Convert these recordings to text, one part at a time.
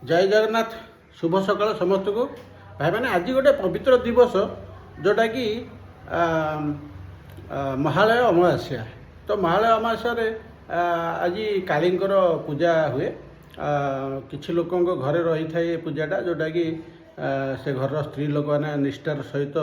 जय जगन्नाथ शुभ सकाल समस्त को भाई मैंने आज गोटे पवित्र दिवस जोटा कि महालय अमावास्या तो महालय अमावास्या आज कालींकर पूजा हुए किछि लोकों घरे रही था ये पूजाटा जोटा कि से घर स्त्री लोक मैंने निष्ठार सहित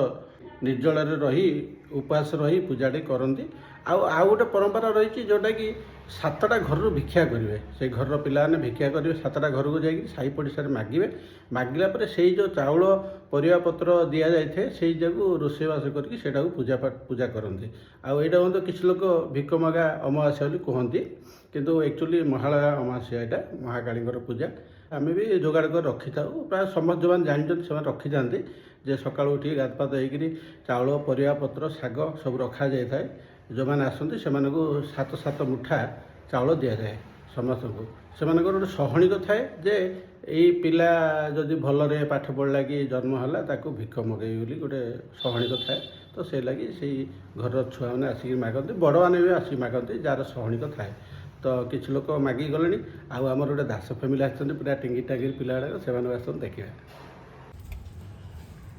निर्जल रही उपास रही पूजाटी करती आउ गोटे परंपरा रही जोटा कि सातटा घर भिक्षा करेंगे से घर पिलाने भिक्षा करेंगे सातटा घर को जाकि साई पड़ोसा मागे मागिला से जो चाउल परिया पत्र दि जाए से जगह रोषेईवास करके पूजा पूजा करते आईटा मतलब किसी लोक भिक मगा अमावास्या कहती किंतु एक्चुअली महालय अमावास्या यहाँ महाकाली पूजा आम भी जोगाड़ कर रखी था प्राय समस्त जो जानते से रखी था जे सका उठी गाधपात होकर चाउल परिया पत्र शाग सब रखा जाए था जो मैंने आसती से सात सात मुठा चाउल दि जाए समस्त को से गोटे सहणिक थाए जे यही पिला जदि भलरे पाठ पढ़ला कि जन्म है ताकू भिक मगेबी बोली गोटे सहणिक थाए तो से लगी से घर छुआ मैंने आसिक मागती बड़ मैंने भी आसिक मागती जार सहणिक थाए तो किसी लोक मागिक गले आमर गोटे दास फैमिली आसती पूरा टिंगी टांगी पिला से आस देखा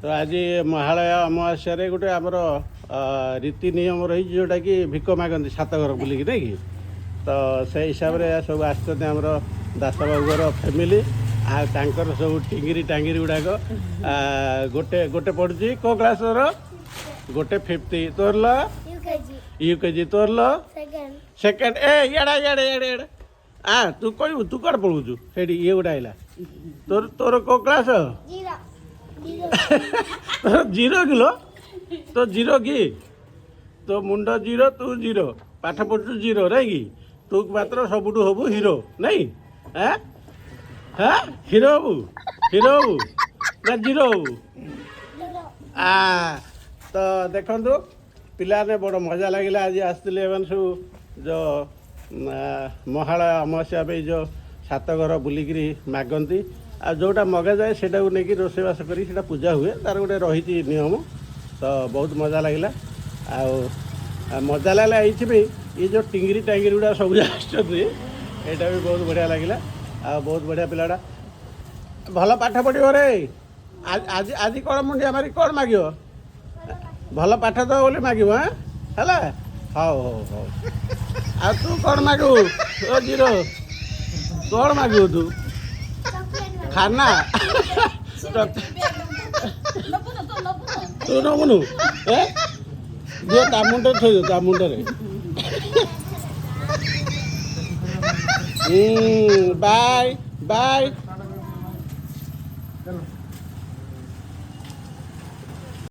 तो आज महालय अमावास्या गोटे आमर रीति नियम रही जोटा कि भिक मागती सात घर बुलिकी नहीं कि तो से हिसाब से सब आमर दास बाबूर फैमिली आर सब टिंगिरी टांगिरी गुड़ाक गोटे गोटे पड़ुची को क्लास गोटे 50 तोर लो यूकेजी तोर लो सेकेंड ए याड़ा याड़े याड़े याड़ा तू कह तू कौन पढ़ुचु से ये गोटे आइला तोर तोर को क्लास तोर 0 किलो तो 0 कि तो मुंड 0 तू 0 पाठ पढ़ु 0 नहीं कि तू मात्र सबुठू हबु हिरो नहीं हाँ हाँ हिरो हबु ना 0 हबु तो देखु पिलाने बड़ मजा लगे आज आसते सब जो महालय अमावास्या पे जो सात घर बुलिकी मागती आ जोटा मगा जाए से नहीं रोषेईवास कर पूजा हुए तार गोटे रही नियम तो बहुत मजा लगे मजा लगे ये जो टिंगिरी टांगिरी गुड़ा सब आसटा भी बहुत बढ़िया लगे बहुत बढ़िया पिलाटा भल पाठ पढ़ो रे आज आज कौन मुंडिया मारी कौन माग भल पाठ दो बोली मागो हाँ है हौ हौ हौ आ तू कौन मागू 0 कौन मागू तू खाना तू नबुनु दिए ता मुंडे थोड़ी ता मुंडे बाय बाय